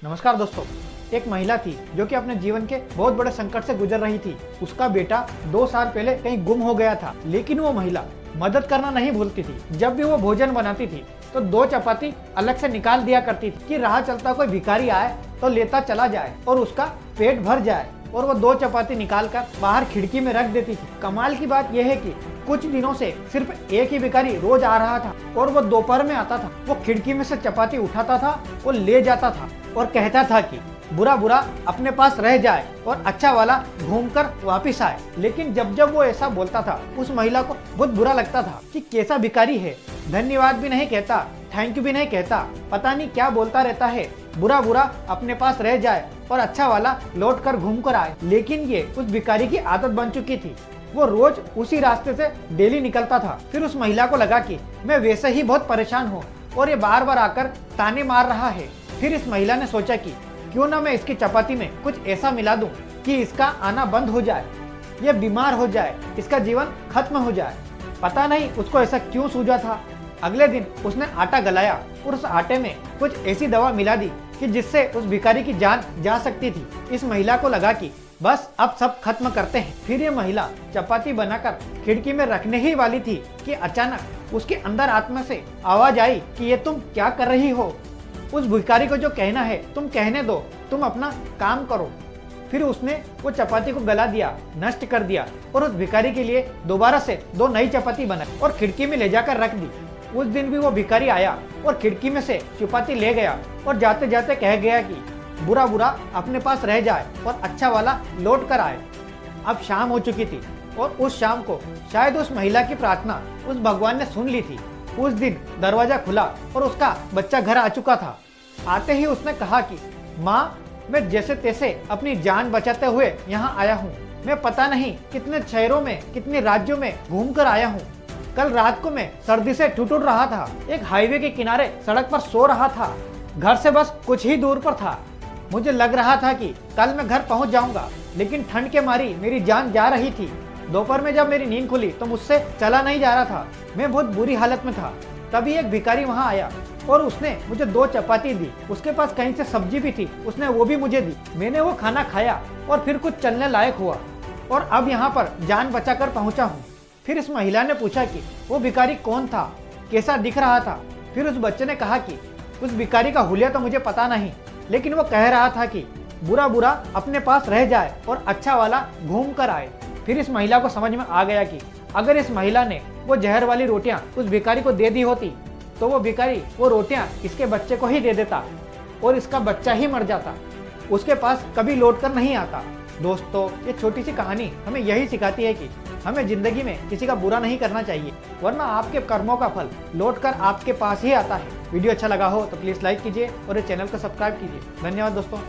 नमस्कार दोस्तों। एक महिला थी जो कि अपने जीवन के बहुत बड़े संकट से गुजर रही थी। उसका बेटा 2 साल पहले कहीं गुम हो गया था, लेकिन वो महिला मदद करना नहीं भूलती थी। जब भी वो भोजन बनाती थी तो 2 चपाती अलग से निकाल दिया करती थी कि राह चलता कोई भिखारी आए तो लेता चला जाए और उसका पेट भर जाए। और वो 2 चपाती निकाल कर बाहर खिड़की में रख देती थी। कमाल की बात यह है कि कुछ दिनों से सिर्फ एक ही भिखारी रोज आ रहा था और वो दोपहर में आता था। वो खिड़की में से चपाती उठाता था और ले जाता था और कहता था कि बुरा बुरा अपने पास रह जाए और अच्छा वाला घूमकर वापस आए। लेकिन जब जब वो ऐसा बोलता था उस महिला को बहुत बुरा लगता था कि कैसा भिखारी है, धन्यवाद भी नहीं कहता, थैंक यू भी नहीं कहता, पता नहीं क्या बोलता रहता है, बुरा बुरा अपने पास रह जाए और अच्छा वाला लौट कर घूम कर आए। लेकिन ये उस भिखारी की आदत बन चुकी थी। वो रोज उसी रास्ते से डेली निकलता था। फिर उस महिला को लगा कि मैं वैसे ही बहुत परेशान हूँ और ये बार बार आकर ताने मार रहा है। फिर इस महिला ने सोचा कि क्यों ना मैं इसकी चपाती में कुछ ऐसा मिला दूं कि इसका आना बंद हो जाए, ये बीमार हो जाए, इसका जीवन खत्म हो जाए। पता नहीं उसको ऐसा क्यों सूझा था। अगले दिन उसने आटा गलाया और उस आटे में कुछ ऐसी दवा मिला दी कि जिससे उस भिखारी की जान जा सकती थी। इस महिला को लगा कि बस अब सब खत्म करते हैं। फिर ये महिला चपाती बनाकर खिड़की में रखने ही वाली थी कि अचानक उसके अंदर आत्मा से आवाज आई कि ये तुम क्या कर रही हो। उस भिखारी को जो कहना है तुम कहने दो, तुम अपना काम करो। फिर उसने वो चपाती को गला दिया, नष्ट कर दिया और उस भिखारी के लिए दोबारा से 2 नई चपाती बनाई और खिड़की में ले जाकर रख दी। उस दिन भी वो भिखारी आया और खिड़की में से चपाती ले गया और जाते जाते कह गया कि बुरा बुरा अपने पास रह जाए और अच्छा वाला लौट कर आए। अब शाम हो चुकी थी और उस शाम को शायद उस महिला की प्रार्थना उस भगवान ने सुन ली थी। उस दिन दरवाजा खुला और उसका बच्चा घर आ चुका था। आते ही उसने कहा कि माँ, मैं जैसे तैसे अपनी जान बचाते हुए यहाँ आया हूँ। मैं पता नहीं कितने शहरों में, कितने राज्यों में घूम कर आया हूँ। कल रात को मैं सर्दी से ठिठुर रहा था, एक हाईवे के किनारे सड़क पर सो रहा था। घर से बस कुछ ही दूर पर था। मुझे लग रहा था कि कल मैं घर पहुंच जाऊंगा, लेकिन ठंड के मारी मेरी जान जा रही थी। दोपहर में जब मेरी नींद खुली तो मुझसे चला नहीं जा रहा था। मैं बहुत बुरी हालत में था। तभी एक भिखारी वहां आया और उसने मुझे 2 चपाती दी। उसके पास कहीं से सब्जी भी थी, उसने वो भी मुझे दी। मैंने वो खाना खाया और फिर कुछ चलने लायक हुआ और अब यहाँ पर जान बचाकर पहुंचा हूँ। फिर इस महिला ने पूछा कि वो भिखारी कौन था, कैसा दिख रहा था। फिर उस बच्चे ने कहा कि उस भिखारी का हुलिया तो मुझे पता नहीं, लेकिन वो कह रहा था कि बुरा बुरा अपने पास रह जाए और अच्छा वाला घूम कर आए। फिर इस महिला को समझ में आ गया कि अगर इस महिला ने वो जहर वाली रोटियां उस भिखारी को दे दी होती तो वो भिखारी वो रोटियां इसके बच्चे को ही दे देता और इसका बच्चा ही मर जाता, उसके पास कभी लौट कर नहीं आता। दोस्तों, ये छोटी सी कहानी हमें यही सिखाती है कि हमें जिंदगी में किसी का बुरा नहीं करना चाहिए, वरना आपके कर्मों का फल लौट कर आपके पास ही आता है। वीडियो अच्छा लगा हो तो प्लीज़ लाइक कीजिए और इस चैनल को सब्सक्राइब कीजिए। धन्यवाद दोस्तों।